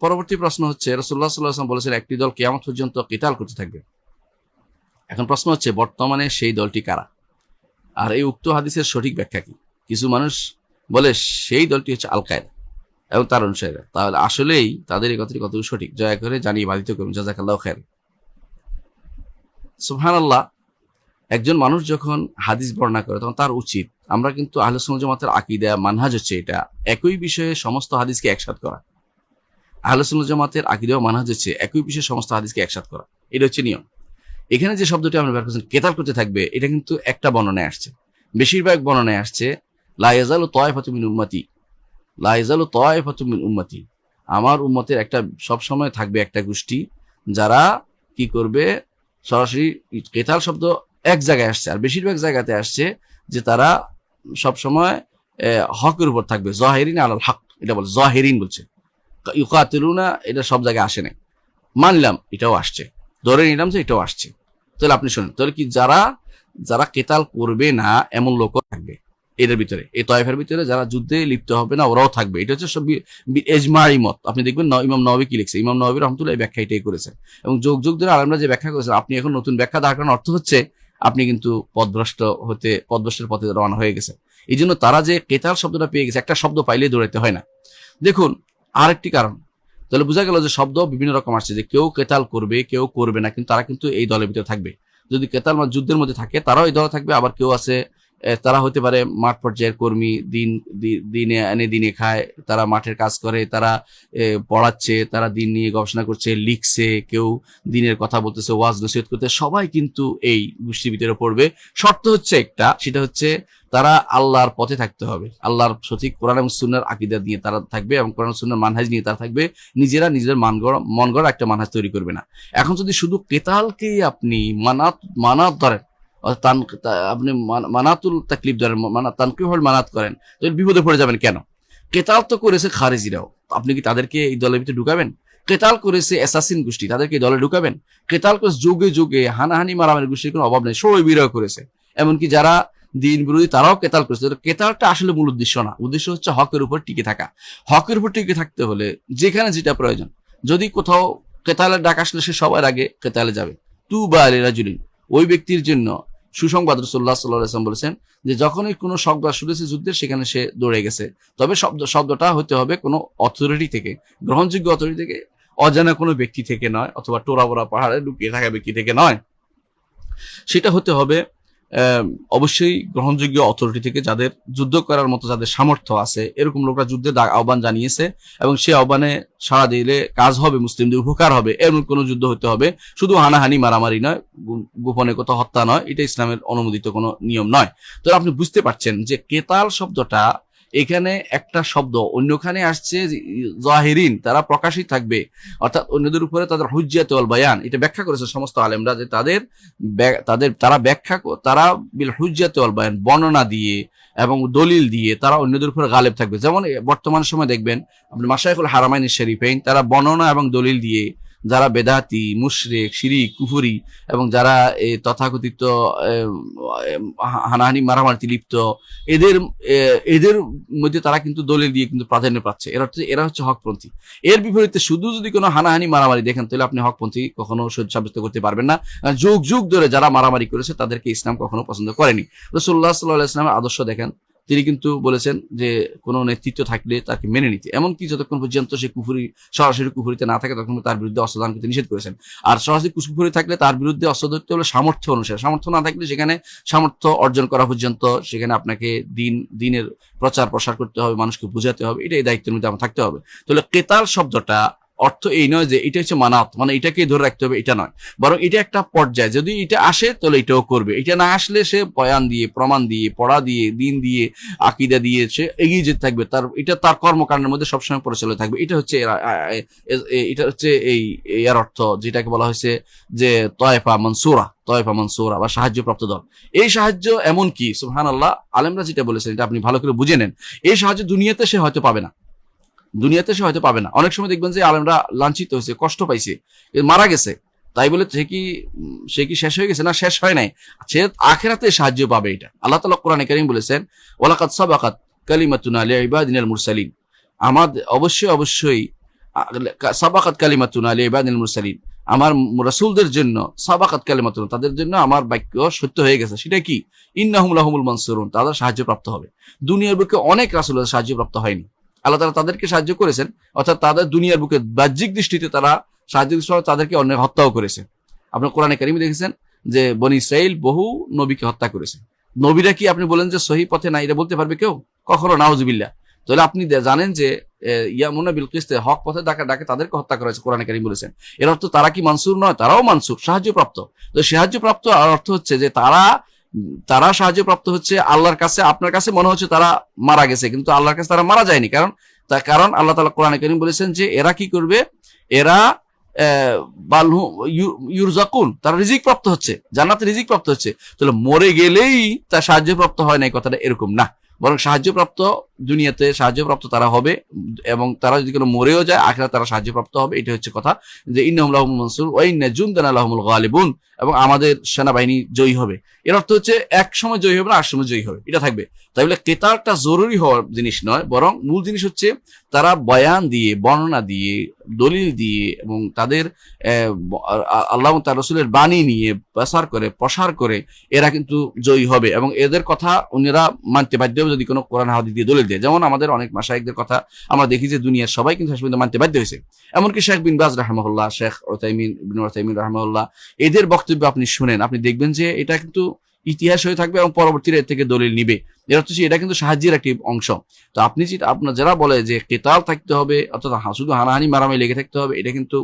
পরবর্তী প্রশ্ন হচ্ছে, রাসূলুল্লাহ সাল্লাল্লাহু আলাইহি ওয়াসাল্লাম বলেছেন একটি দল কিয়ামত পর্যন্ত কিতাল করতে থাকবে। এখন প্রশ্ন হচ্ছে বর্তমানে সেই দলটি কারা, আর এই উক্ত হাদিসের সঠিক ব্যাখ্যা কি? কিছু মানুষ বলে সেই দলটি হচ্ছে আল কায়েদা এবং তার অনুসারীরা। তাহলে আসলেই তাদের এই কথাটি কতটুকু সঠিক, দয়া করে জানিয়ে বাধিত করুন, জাযাকাল্লাহু খাইর। সুবহানাল্লাহ, একজন মানুষ যখন হাদিস বর্ণনা করে তখন তার উচিত, আমরা কিন্তু আহলে সুন্নাত ওয়াল জামাতের আকীদা মানহাজ হচ্ছে এটা, একই বিষয়ে সমস্ত হাদিসকে একসাথ করা। আহলে সুন্নাত ওয়াল জামাতের আকীদা ও মানহাজ হচ্ছে একই বিষয়ে সমস্ত হাদিসকে একসাথ করা, এটা হচ্ছে নিয়ম। এখানে যে শব্দটি আমরা ব্যবহার করছেন কেতাল করতে থাকবে, এটা কিন্তু একটা বর্ণনায় আসছে, বেশিরভাগ বর্ণনায় আসছে লা ইয়াজালু তায়ফাতুম মিন উম্মতি, লা ইয়াজালু তায়ফাতুম মিন উম্মতি, আমার উম্মতের একটা সবসময় থাকবে একটা গোষ্ঠী যারা কি করবে, সরাসরি কেতাল শব্দ এক জায়গায় আসছে, আর বেশিরভাগ জায়গাতে আসছে যে তারা সবসময় হকের উপর থাকবে, যাহিরিন আলাল হক, এটা বলে যাহিরিন বলছে। ইউকাতিলুনা এটা সব জায়গায় আসে না, মানলাম এটাও আসছে, ধরে নিলাম যে এটাও আসছে। তাহলে আপনি শুনেন, তাহলে কি যারা যারা কেতাল করবে না এমন লোকও থাকবে এদের ভিতরে, এই তয়েফের ভিতরে যারা যুদ্ধে লিপ্ত হবে না ওরাও থাকবে। এটা হচ্ছে সব ইজমাই মত। আপনি দেখবেন ইমাম নওয়াবী কি লিখছে, ইমাম নওয়াবী রাহমাতুল্লাহ এই ব্যাখ্যা এটাই করেছেন, এবং যুগ যুগ ধরে আলেমরা যে ব্যাখ্যা করেছেন, আপনি এখন নতুন ব্যাখ্যা দেওয়ার কারণ অর্থ হচ্ছে আপনি কিন্তু পথভ্রষ্টের পথে রওনা হয়ে গেছে। এই জন্য তারা যে কেতাল শব্দটা পেয়ে গেছে, একটা শব্দ পাইলেই দৌড়াইতে হয় না। দেখুন আরেকটি কারণ, তাহলে বোঝা গেল যে শব্দ বিভিন্ন রকম আসছে, যে কেউ কেতাল করবে কেউ করবে না, কিন্তু তারা কিন্তু এই দলের ভিতরে থাকবে। যদি কেতাল যুদ্ধের মধ্যে থাকে তারাও এই দলে থাকবে, আবার কেউ আছে তারা হতে পারে মাঠ পর্যায়ের কর্মী, দিনে এনে দিনে খায়, তারা মাঠের কাজ করে, তারা পড়াচ্ছে, তারা দিন নিয়ে গবেষণা করছে, লিখছে, কেউ দিনের কথা বলতেছে, ওয়াজ নসিহত করতে, সবাই কিন্তু এই গোষ্ঠীর ভিতরে পড়বে। শর্ত হচ্ছে একটা, সেটা হচ্ছে তারা আল্লাহর পথে থাকতে হবে, আল্লাহর সঠিক কোরআন এবং সুন্নাহর আকীদা নিয়ে তারা থাকবে, এবং কোরআন সুন্নাহর মানহাজ নিয়ে তারা থাকবে। নিজেরা নিজেদের মন গড়া একটা মানহাজ তৈরি করবে না। এখন যদি শুধু কেতালকেই আপনি মানাত ধরেন, আপনি মানাতুল তাকলিফ ধরেন, তানকিহুল মানাত করেন, তাহলে বিপদে পড়ে যাবেন। কেন? কেতাল তো করেছে খারেজিরাও, আপনি কি তাদেরকে এই দলের ভিতরে ঢুকাবেন? কেতাল করেছে অ্যাসাসিন গোষ্ঠী, তাদেরকে এই দলে ঢুকাবেন? কেতাল করেছে যুগে যুগে হানাহানি মারামারি গোষ্ঠীর কোনো অভাব নেই, শৈবিরাও করেছে, এমনকি যারা দিন বিরোধী তারাও কেতাল করেছে। কেতালটা আসলে মূল উদ্দেশ্য না, উদ্দেশ্য হচ্ছে হকের উপর টিকে থাকা। হকের উপর টিকে থাকতে হলে যেখানে যেটা প্রয়োজন, যদি কোথাও কেতালের ডাক আসলে সে সবার আগে কেতালে যাবে। তুবা লিরাজুলিন, ওই ব্যক্তির জন্য সুসংবাদ। রাসূলুল্লাহ সাল্লাল্লাহু আলাইহি ওয়াসাল্লাম বলেছেন যে যখনই কোনো সংবাদ শুনেছে যুদ্ধের, সেখানে সে দৌড়ে গেছে। তবে শব্দটা হতে হবে কোনো অথরিটি থেকে, গ্রহণযোগ্য অথরিটি থেকে, অজানা কোনো ব্যক্তি থেকে নয়, অথবা টোরাবোরা পাহাড়ে লুকিয়ে থাকা ব্যক্তি থেকে নয়। সেটা হতে হবে অবশ্যই গ্রহণযোগ্য অথরিটি থেকে, যাদের যুদ্ধ করার মতো যাদের সামর্থ্য আছে, এরকম লোকরা যুদ্ধের আহ্বান জানিয়েছে এবং সে আহ্বানে সাড়া দিলে কাজ হবে, মুসলিমদের উপকার হবে, এমন কোনো যুদ্ধ হতে হবে। শুধু হানাহানি মারামারি নয়, গোপনে কোথাও হত্যা নয়, এটা ইসলামের অনুমোদিত কোনো নিয়ম নয়। তো আপনি বুঝতে পারছেন যে কেতাল শব্দটা এখানে একটা শব্দ, অন্যখানে আসছে জাহিরিন, তারা প্রকাশই থাকবে, অর্থাৎ অন্যদের উপরে তাদের হুজ্জাত ওয়াল বায়ান, এটা ব্যাখ্যা করেছে সমস্ত আলেমরা, যে তারা বিল হুজ্জাত ওয়াল বায়ান, বর্ণনা দিয়ে এবং দলিল দিয়ে তারা অন্যদের উপরে গালেব থাকবে। যেমন বর্তমান সময় দেখবেন আপনি মাশায়েখুল হারামাইন শরীফাইন, তারা বর্ণনা এবং দলিল দিয়ে যারা বেদাতি, মুশরিক, শিরিক, কুফরি এবং যারা এই তথাকথিত হানাহানি মারামারিতে লিপ্ত, এদের মধ্যে তারা কিন্তু দলিল দিয়ে কিন্তু প্রাধান্য পাচ্ছে। এরা হচ্ছে হকপন্থী। এর বিপরীতে শুধু যদি কোনো হানাহানি মারামারি দেখেন, তাহলে আপনি হকপন্থী কখনো সাব্যস্ত করতে পারবেন না। যুগ যুগ ধরে যারা মারামারি করেছে তাদেরকে ইসলাম কখনো পছন্দ করেনি। রাসূলুল্লাহ সাল্লাল্লাহু আলাইহি ওয়াসাল্লামের আদর্শ দেখেন, তিনি কিন্তু বলেছেন যে কোনো নেতৃত্ব থাকলে তাকে মেনে নিতে, এমনকি যতক্ষণ পর্যন্ত সে সরাসরি কুফরিতে না থাকে তখন তার বিরুদ্ধে অস্ত্র দান করতে নিষেধ করেছেন। আর সরাসরি কুফরি থাকলে তার বিরুদ্ধে অস্ত্র ধরতে হলে সামর্থ্য অনুসারে, সামর্থ্য না থাকলে সেখানে সামর্থ্য অর্জন করা পর্যন্ত সেখানে আপনাকে দিনের প্রচার প্রসার করতে হবে, মানুষকে বুঝাতে হবে, এটা এই দায়িত্বের মধ্যে আমার থাকতে হবে। তাহলে কেতাল শব্দটা অর্থ এই নয় যে এটা হচ্ছে মানাত, মানে এটাকে ধরে রাখতে হবে, এটা নয়, বরং এটা একটা পর্যায়। যদি এটা আসে তাহলে এটাও করবে, এটা না আসলে সে বয়ান দিয়ে, প্রমাণ দিয়ে, পড়া দিয়ে, দিন দিয়ে, আকীদা দিয়ে সে এগিয়ে যেতে থাকবে। এটা তার কর্মকাণ্ডের মধ্যে সবসময় পরিচালিত থাকবে। এটা হচ্ছে এর অর্থ, যেটাকে বলা হয়েছে যে তয়েফা মানসুরা বা সাহায্যপ্রাপ্ত দল। এই সাহায্য এমন কি, সুবহানাল্লাহ, আলেমরা যেটা বলেছেন এটা আপনি ভালো করে বুঝে নেন। এই সাহায্য দুনিয়াতে সে হয়তো পাবে না, অনেক সময় দেখবেন যে আলেমরা লাঞ্ছিত হয়েছে, কষ্ট পাইছে, মারা গেছে, তাই বলে সে কি শেষ হয়ে গেছে? না, শেষ হয় নাই, সে আখিরাতে সাহায্য পাবে। এটা আল্লাহ তাআলা কোরআনে কারীম বলেছেন, ওয়ালাকাদ সাবাকাত কালিমাতুনা লিইবাদিনাল মুরসালিন, অবশ্যই সাবাকাত কালিমাতুনা লিইবাদিল মুরসালিন, আমার রাসূলদের জন্য সাবাকাত কালিমাতুনা, তাদের জন্য আমার বাক্য সত্য হয়ে গেছে। সেটা কি? ইন্নাহুম লাহুমুল মানসুরুন, তারা সাহায্যপ্রাপ্ত হবে। দুনিয়ার বুকে অনেক রাসূল সাহায্যপ্রাপ্ত হয়নি, আল্লাহ তাআলা তাদেরকে সাহায্য করেছেন, অর্থাৎ তাদের দুনিয়ার বুকে বাহ্যিক দৃষ্টিতে তারা সাহায্য তাদেরকে অনেক হত্যাও করেছে। আপনার কোরআনে কারিমে দেখেছেন যে বনী ইসরাইল বহু নবীকে হত্যা করেছে। নবীরা কি আপনি বলেন যে সহি পথে নাই, এটা বলতে পারবে কেউ? কখনো, নাউজুবিল্লাহ। তাহলে আপনি জানেন যে ইয়ামুনা বিল কিসতে, হক পথে ডাকে তাদেরকে হত্যা করা হয়েছে, কোরআনে কারীম বলেছেন। এর অর্থ তারা কি মানসুর নয়? তারাও মানসুর, সাহায্যপ্রাপ্ত। তো সাহায্যপ্রাপ্ত অর্থ হচ্ছে যে তারা সাহায্যপ্রাপ্ত হচ্ছে আল্লাহর কাছে। আপনার কাছে মনে হচ্ছে তারা মারা গেছে, কিন্তু আল্লাহর কাছে তারা মারা যায়নি। কারণ আল্লাহ তাআলা কোরআনে কারীম বলেছেন যে এরা কি করবে, এরা ইউরজাকুন, তারা রিজিক প্রাপ্ত হচ্ছে, জান্নাতে রিজিক প্রাপ্ত হচ্ছে। তাহলে মরে গেলেই তার সাহায্যপ্রাপ্ত হয় না, এই কথাটা এরকম না। বরং সাহায্যপ্রাপ্ত দুনিয়াতে সাহায্যপ্রাপ্ত তারা হবে, এবং তারা যদি কোনো মরেও যায় আখিরাতে তারা সাহায্যপ্রাপ্ত হবে। এটা হচ্ছে কথা যে ইন্নাহুম লাহুমুল মানসুর ওয়া ইন্না জুনদানা লাহুমুল গালিবুন, এবং আমাদের সেনাবাহিনী জয়ী হবে। এর অর্থ হচ্ছে এক সময় জয়ী হবে না, আর সময় জয়ী হবে, এটা থাকবে। তাই বলে কেতালটা জরুরি হওয়ার জিনিস নয়, বরং মূল জিনিস হচ্ছে তারা বয়ান দিয়ে, বর্ণনা দিয়ে, দলিল দিয়ে, এবং তাদের আল্লাহ তার রাসূলের বাণী নিয়ে প্রসার করে এরা কিন্তু জয়ী হবে। এবং এদের কথা উনারা মানতে বাধ্য হবে যদি কোনো কোরআন হাদিস দিয়ে দলিল দেয়। যেমন আমাদের অনেক মাশায়েখদের কথা আমরা দেখি যে দুনিয়ার সবাই কিন্তু শেষ পর্যন্ত মানতে বাধ্য হয়েছে। এমনকি শেখ বিন বাজ রাহমাহুল্লাহ, শেখ উসাইমিন রাহমাহুল্লাহ, এদের বক্তব্য আপনি শুনেন, আপনি দেখবেন যে এটা কিন্তু ইতিহাস হয়ে থাকবে এবং পরবর্তীতে এর থেকে দলিল নিবে। এর অর্থ এটা কিন্তু সাহায্যের একটি অংশ। তো আপনি আপনার যারা বলে যে কেতাল থাকতে হবে, অর্থাৎ শুধু হানাহানি মারামারি লেগে থাকতে হবে, এটা কিন্তু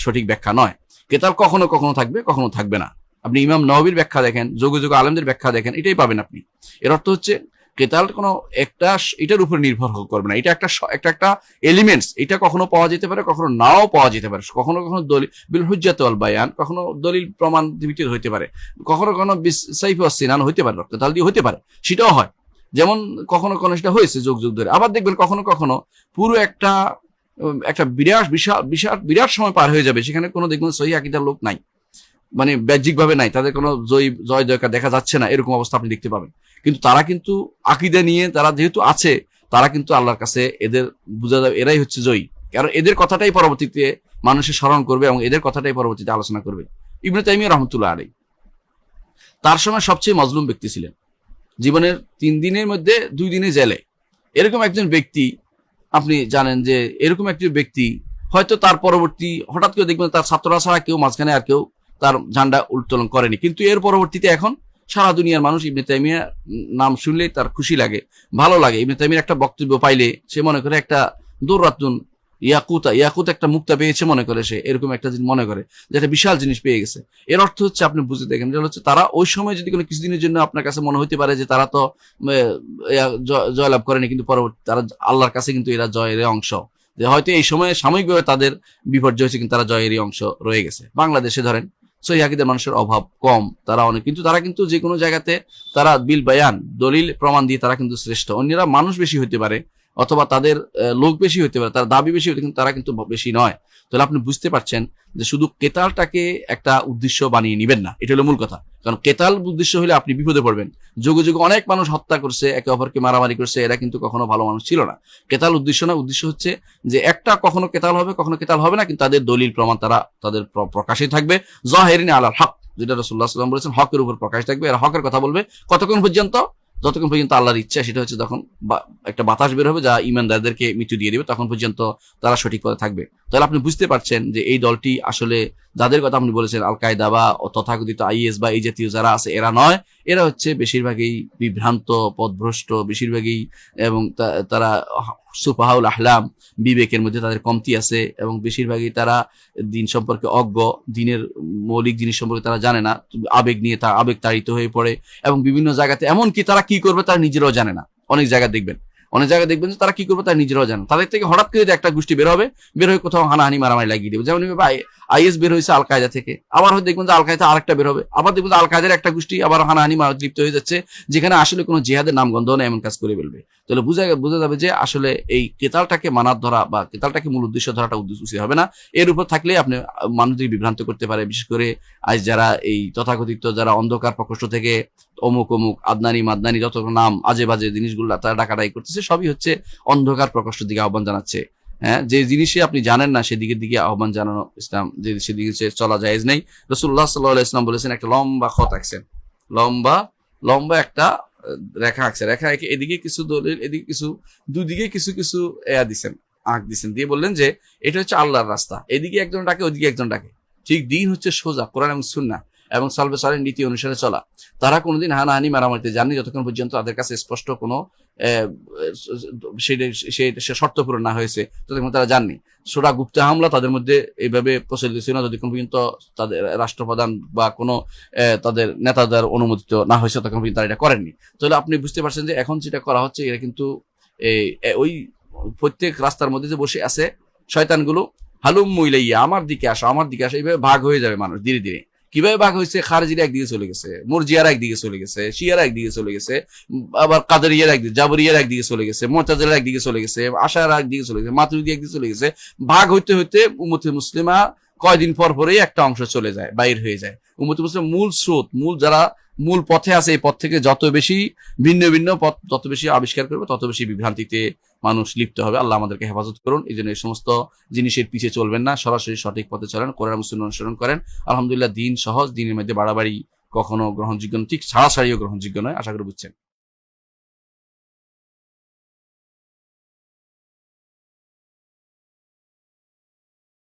সঠিক ব্যাখ্যা নয়। কেতাল কখনো কখনো থাকবে, কখনো থাকবে না। আপনি ইমাম নওয়ীর ব্যাখ্যা দেখেন, যুগ যুগ আলেমদের ব্যাখ্যা দেখেন, এটাই পাবেন আপনি। এর অর্থ হচ্ছে কেতাল কোনো একটা এটার উপর নির্ভর করবে না, এটা একটা এলিমেন্টস। এটা কখনো পাওয়া যেতে পারে, কখনো নাও পাওয়া যেতে পারে, কখনো কখনো দলিল বিল হুজ্জাত ওয়াল বায়ান, কখনো দলিল প্রমাণ ভিত্তিক হইতে পারে, কখনো কখনো সাইফ ওয়াস সিনান হইতে পারে, কেতাল দিয়ে হইতে পারে, সেটাও হয়। যেমন কখনো কখনো সেটা হয়েছে যুগ যুগ ধরে। আবার দেখবেন কখনো কখনো পুরো একটা বিরাট সময় পার হয়ে যাবে, সেখানে কোনো দেখবেন সহিহ আকীদার লোক নাই, মানে বাহ্যিক ভাবে নাই, তাদের কোনো জয় জয়কার দেখা যাচ্ছে না, এরকম অবস্থা আপনি দেখতে পাবেন। কিন্তু তারা কিন্তু আকীদা নিয়ে তারা যেহেতু আছে, তারা কিন্তু আল্লাহর কাছে এদের বোঝা যাবে এরাই হচ্ছে জয়ী। কারণ এদের কথাটাই পরবর্তীতে মানুষের স্মরণ করবে এবং এদের কথাটাই পরবর্তীতে আলোচনা করবে। ইবনে তাইমিয়া রাহমাতুল্লাহ আলাইহি তার সময় সবচেয়ে মজলুম ব্যক্তি ছিলেন। জীবনের 3 দিনের মধ্যে 2 দিনে জেলে। এরকম একজন ব্যক্তি, আপনি জানেন যে এরকম একজন ব্যক্তি হয়তো তার পরবর্তী হঠাৎ করে দেখবেন তার ছাত্ররা ছাড়া কেউ মাঝখানে আর কেউ তার ঝান্ডা উত্তোলন করেনি। কিন্তু এর পরবর্তীতে এখন সারা দুনিয়ার মানুষ ইবনে তাইমিয়া নাম শুনলেই তার খুশি লাগে, ভালো লাগে। ইবনে তাইমিয়ার একটা বক্তব্য পাইলে সে মনে করে একটা দৌরাতুন ইয়াকুত একটা মুক্তা পেয়েছে মনে করে, সে এরকম একটা জিনিস মনে করে যে একটা বিশাল জিনিস পেয়ে গেছে। এর অর্থ হচ্ছে আপনি বুঝে দেখেন, এটা হচ্ছে তারা ওই সময় যদি কোনো কিছুদিনের জন্য আপনার কাছে মনে হইতে পারে যে তারা তো জয়লাভ করেনি, কিন্তু পরবর্তী তারা আল্লাহর কাছে কিন্তু এরা জয়ের অংশ। যে হয়তো এই সময়ে সাময়িকভাবে তাদের বিপর্যয় হয়েছে, কিন্তু তারা জয়েরই অংশ রয়ে গেছে। বাংলাদেশে ধরেন সহিহ আকীদার মানুষের অভাব কম, তারা অনেক, কিন্তু তারা কিন্তু যে কোনো জায়গাতে তারা বিল বায়ান, দলিল প্রমাণ দিয়ে তারা কিন্তু শ্রেষ্ঠ। অন্যরা মানুষ বেশি হতে পারে অথবা তাদের লোক বেশি হতে পারে, তার দাবি বেশি হতে, কিন্তু তারা কিন্তু বেশি নয়। তাহলে আপনি বুঝতে পারছেন যে শুধু কেতালটাকে একটা উদ্দেশ্য বানিয়ে নিবেন না, এটা হলো মূল কথা। কারণ কেতাল উদ্দেশ্য হলে আপনি বিপদে পড়বেন। যুগে যুগে অনেক মানুষ হত্যা করছে, একে অপরকে মারামারি করছে, এরা কিন্তু কখনো ভালো মানুষ ছিল না। কেতাল উদ্দেশ্য না, উদ্দেশ্য হচ্ছে যে একটা কখনো কেতাল হবে, কখনো কেতাল হবে না, কিন্তু তাদের দলিল প্রমাণ তারা তাদের প্রকাশে থাকবে। যাহিরিন আলাল হক, যেটা রাসূলুল্লাহ সাল্লাল্লাহু আলাইহি ওয়াসাল্লাম বলেছেন, হকের উপর প্রকাশ থাকবে। এরা হকের কথা বলবে কতক্ষণ পর্যন্ত? যতক্ষণ পর্যন্ত আল্লাহর ইচ্ছা, সেটা হচ্ছে যখন একটা বাতাস বের হবে যা ঈমানদারদেরকে মৃত্যু দিয়ে দিবে, তখন পর্যন্ত তারা সঠিক পথে থাকবে। তাহলে আপনি বুঝতে পারছেন যে এই দলটি আসলে যাদের কথা আপনি বলেছেন আল কায়দা বা তথাকথিত আইএস বা এই জাতীয় যারা আছে, এরা নয়। এরা হচ্ছে বেশিরভাগই বিভ্রান্ত, পথভ্রষ্ট বেশিরভাগই, এবং তারা সুফাহাউল আহলাম, বিবেকের মধ্যে তাদের কমতি আছে, এবং বেশিরভাগই তারা দিন সম্পর্কে অজ্ঞ, দিনের মৌলিক জিনিস সম্পর্কে তারা জানে না, আবেগ নিয়ে আবেগ তাড়িত হয়ে পড়ে, এবং বিভিন্ন জায়গাতে এমনকি তারা কি করবে তারা নিজেরাও জানে না। অনেক জায়গায় দেখবেন যে তারা কি করবে তারা নিজেরাও জানে। তাদের থেকে হঠাৎ করে একটা গোষ্ঠী বের হয়ে কোথাও হানাহানি মারামারি লাগিয়ে দেবে। যেমন আইএস বের হয়েছে আল কায়দা থেকে, আবার হয়তো দেখবেন যে আল কায়দা আরেকটা বের হবে, আবার দেখবেন যে আল কায়দার একটা গোষ্ঠী আবার হানাহানি লিপ্ত হয়ে যাচ্ছে, যেখানে আসলে কোনো জিহাদের নামগন্ধ নেই, এমন কাজ করে ফেলবে। তাহলে বোঝা যাবে যে আসলে এই কেতালটাকে মানার ধরা বা কেতালটাকে মূল উদ্দেশ্য ধরাটা উচিত হবে না। এর উপর থাকলে আপনি মানুষদের বিভ্রান্ত করতে পারে। বিশেষ করে আজ যারা এই তথাকথিত যারা অন্ধকার প্রকোষ্ঠ থেকে অমুক আদনানি মাদনানি যত নাম আজে বাজে জিনিসগুলো তারা ডাকাডাকি করতেছে, সবই হচ্ছে অন্ধকার প্রকোষ্ঠের দিকে আহ্বান জানাচ্ছে। হ্যাঁ, যে জিনিসে আপনি জানেন না সেদিকের দিকে আহ্বান জানানো ইসলাম, যে সেদিকে চলা জায়েজ নেই। রাসূলুল্লাহ সাল্লাল্লাহু আলাইহি ওয়াসাল্লাম বলেছেন একটা লম্বা খত আঁকছেন, লম্বা লম্বা একটা রেখা আঁকছে, রেখা এঁকে এদিকে কিছু দলিল, এদিকে কিছু, দুদিকে কিছু কিছু দিছেন, আঁক দিছেন, দিয়ে বললেন যে এটা হচ্ছে আল্লাহর রাস্তা, এদিকে একজন ডাকে ওইদিকে একজন ডাকে। ঠিক দিন হচ্ছে সোজা কোরআন এবং সুন্নাহ এবং সালফে সালেহীন নীতি অনুসারে চলা। তারা কোনোদিন হানাহানি মারামারিতে যাননি যতক্ষণ পর্যন্ত তাদের কাছে স্পষ্ট কোনো সে শর্ত পূরণ না হয়েছে, ততক্ষণ তারা যাননি। সূরা গুপ্তা হামলা তাদের মধ্যে এইভাবে প্রচলিত ছিল না যতক্ষণ পর্যন্ত তাদের রাষ্ট্রপ্রধান বা কোনো তাদের নেতাদের অনুমোদিত না হয়েছে, তখন পর্যন্ত তারা এটা করেননি। তাহলে আপনি বুঝতে পারছেন যে এখন যেটা করা হচ্ছে এটা কিন্তু ওই প্রত্যেক রাস্তার মধ্যে যে বসে আছে শয়তানগুলো, হালুম মুইলাইয়া, আমার দিকে আসো, আমার দিকে আসো, এইভাবে ভাগ হয়ে যাবে মানুষ ধীরে ধীরে। কিভাবে ভাগ হয়েছে? খারেজিরা একদিকে চলে গেছে, মুরজিয়ারা একদিকে চলে গেছে, শিয়ারা একদিকে চলে গেছে, আবার কাদেরিয়ার একদিকে, জাবরিয়ার একদিকে চলে গেছে, মুতাজিলার একদিকে চলে গেছে, আশারা একদিকে চলে গেছে, মাতুরিদি একদিকে চলে গেছে। ভাগ হইতে হইতে উম্মতে মুসলিমা কয়দিন পর পরেই একটা অংশ চলে যায়, বাইর হয়ে যায়। উম্মতে মুসলিম মূল স্রোত, মূল যারা মূল পথে আছে, এই পথ থেকে যত বেশি ভিন্ন ভিন্ন পথ তত বেশি আবিষ্কার করবে, তত বেশি বিভ্রান্তিতে মানুষ লিপ্ত হবে। আল্লাহ আমাদেরকে হেফাজত করুন। এই জন্য এই সমস্ত জিনিসের পিছিয়ে চলবেন না, সরাসরি সঠিক পথে চলেন, কোরআন এবং সুন্নাহ অনুসরণ করেন। আলহামদুলিল্লাহ, দিন সহজ, দিনের মধ্যে বাড়াবাড়ি কখনো গ্রহণযোগ্য, ঠিক ছাড়াছাড়িও গ্রহণযোগ্য নয়। আশা করি বুঝছেন।